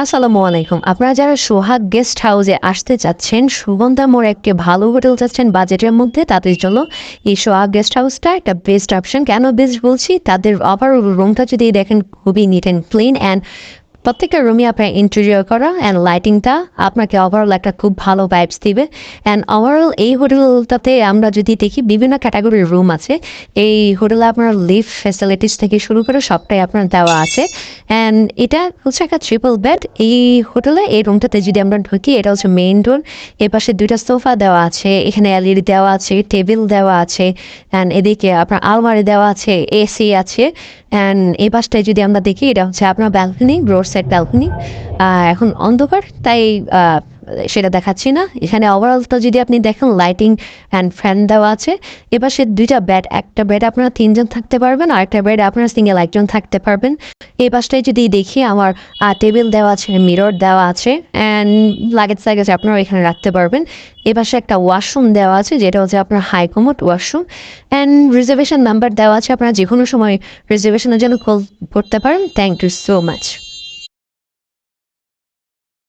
আসসালামু আলাইকুম। আপনারা যারা সোহাগ গেস্ট হাউসে আসতে চাচ্ছেন, সুগন্ধা মোড় একটি ভালো হোটেল চাচ্ছেন বাজেটের মধ্যে, তাদের জন্য এই সোহাগ গেস্ট হাউসটা একটা বেস্ট অপশন। কেন বেস্ট বলছি? তাদের ওভারঅল রুমটা যদি দেখেন খুবই নিট অ্যান্ড ক্লিন অ্যান্ড প্রত্যেকটা রুমে আপনার ইন্টেরিয়র করা অ্যান্ড লাইটিংটা আপনাকে ওভারঅল একটা খুব ভালো ভাইবস দিবে। অ্যান্ড ওভারঅল এই হোটেলটাতে আমরা যদি দেখি বিভিন্ন ক্যাটাগরির রুম আছে। এই হোটেলে আপনার লিফট ফ্যাসিলিটিস থেকে শুরু করে সবটাই আপনার দেওয়া আছে। অ্যান্ড এটা হচ্ছে একটা ট্রিপল বেড। এই হোটেলে এই রুমটাতে যদি আমরা ঢুকি, এটা হচ্ছে মেইন ডোর। এর পাশে দুইটা সোফা দেওয়া আছে, এখানে এলইডি দেওয়া আছে, টেবিল দেওয়া আছে, অ্যান্ড এদিকে আপনার আলমারি দেওয়া আছে, এসি আছে। অ্যান্ড এই পাশটায় যদি আমরা দেখি, এটা হচ্ছে আপনার ব্যালকনি, রোড সাইড ব্যালকনি। এখন অন্ধকার তাই সেটা দেখাচ্ছি না। এখানে ওভারঅলটা যদি আপনি দেখেন, লাইটিং অ্যান্ড ফ্যান দেওয়া আছে। এবার সে দুইটা বেড, একটা বেড আপনারা তিনজন থাকতে পারবেন, আর একটা বেড আপনারা সিঙ্গেল একজন থাকতে পারবেন। এই পাশটায় যদি দেখি, আমার টেবিল দেওয়া আছে, মিরর দেওয়া আছে, অ্যান্ড লাগেজ সাগেজ আপনারা এখানে রাখতে পারবেন। এ পাশে একটা ওয়াশরুম দেওয়া আছে, যেটা হচ্ছে আপনার high commode washroom. And reservation number দেওয়া আছে, আপনারা যে কোনো সময় রিজার্ভেশনের জন্য কল করতে পারেন। Thank you so much.